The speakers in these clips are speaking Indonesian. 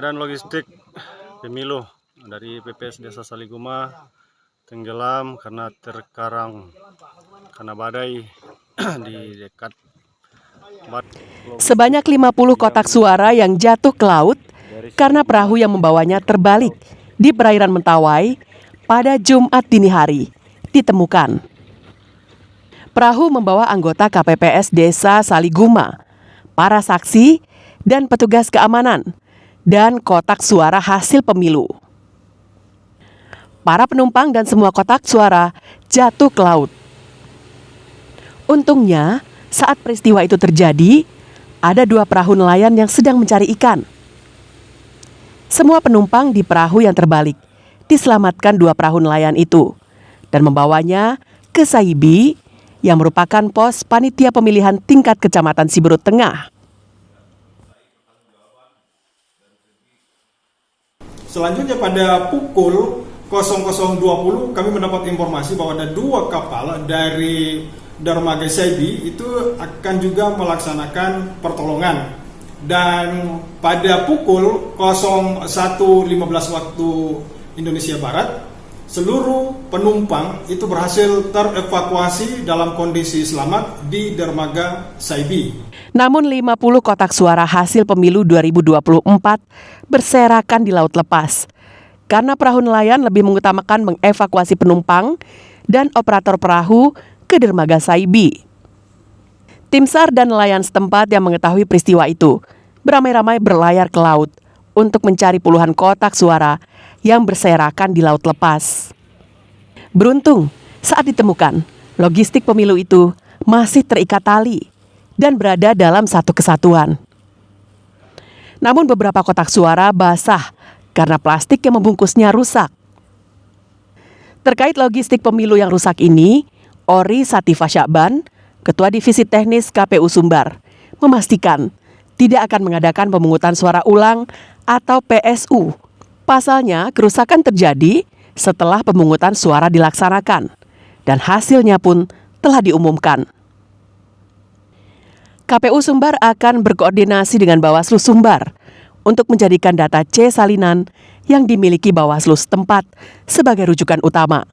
Keadaan logistik pemilu dari PPS Desa Saliguma tenggelam karena terkarang karena badai di dekat Sebanyak 50 kotak suara yang jatuh ke laut karena perahu yang membawanya terbalik di perairan Mentawai pada Jumat dini hari ditemukan. Perahu membawa anggota KPPS Desa Saliguma, para saksi, dan petugas keamanan, dan kotak suara hasil pemilu. Para penumpang dan semua kotak suara jatuh ke laut. Untungnya, saat peristiwa itu terjadi, ada 2 perahu nelayan yang sedang mencari ikan. Semua penumpang di perahu yang terbalik diselamatkan 2 perahu nelayan itu dan membawanya ke Saibi yang merupakan pos panitia pemilihan tingkat Kecamatan Siberut Tengah. Selanjutnya pada pukul 00.20 kami mendapat informasi bahwa ada 2 kapal dari dermaga Saibi itu akan juga melaksanakan pertolongan. Dan pada pukul 01.15 waktu Indonesia Barat, seluruh penumpang itu berhasil terevakuasi dalam kondisi selamat di dermaga Saibi. Namun 50 kotak suara hasil pemilu 2024 berserakan di laut lepas karena perahu nelayan lebih mengutamakan mengevakuasi penumpang dan operator perahu ke dermaga Saibi. Tim SAR dan nelayan setempat yang mengetahui peristiwa itu beramai-ramai berlayar ke laut untuk mencari puluhan kotak suara yang berserakan di laut lepas. Beruntung, saat ditemukan, logistik pemilu itu masih terikat tali dan berada dalam satu kesatuan. Namun beberapa kotak suara basah karena plastik yang membungkusnya rusak. Terkait logistik pemilu yang rusak ini, Ori Satifah Syakban, Ketua Divisi Teknis KPU Sumbar, memastikan tidak akan mengadakan pemungutan suara ulang atau PSU. Pasalnya, kerusakan terjadi setelah pemungutan suara dilaksanakan dan hasilnya pun telah diumumkan. KPU Sumbar akan berkoordinasi dengan Bawaslu Sumbar untuk menjadikan data C salinan yang dimiliki Bawaslu setempat sebagai rujukan utama.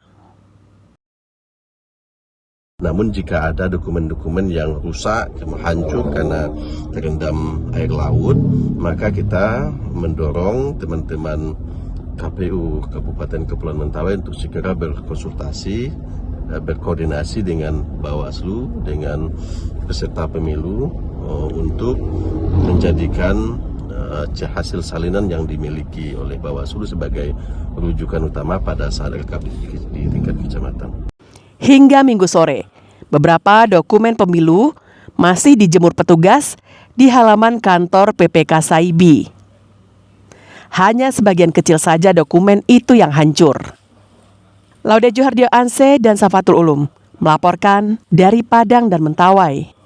Namun jika ada dokumen-dokumen yang rusak, hancur karena terendam air laut, maka kita mendorong teman-teman KPU Kabupaten Kepulauan Mentawai untuk segera berkonsultasi, berkoordinasi dengan Bawaslu, dengan peserta pemilu untuk menjadikan hasil salinan yang dimiliki oleh Bawaslu sebagai rujukan utama pada saat rekap di tingkat kecamatan. Hingga Minggu sore, beberapa dokumen pemilu masih dijemur petugas di halaman kantor PPK Saibi. Hanya sebagian kecil saja dokumen itu yang hancur. Laude Juhardio Anse dan Safatul Ulum melaporkan dari Padang dan Mentawai.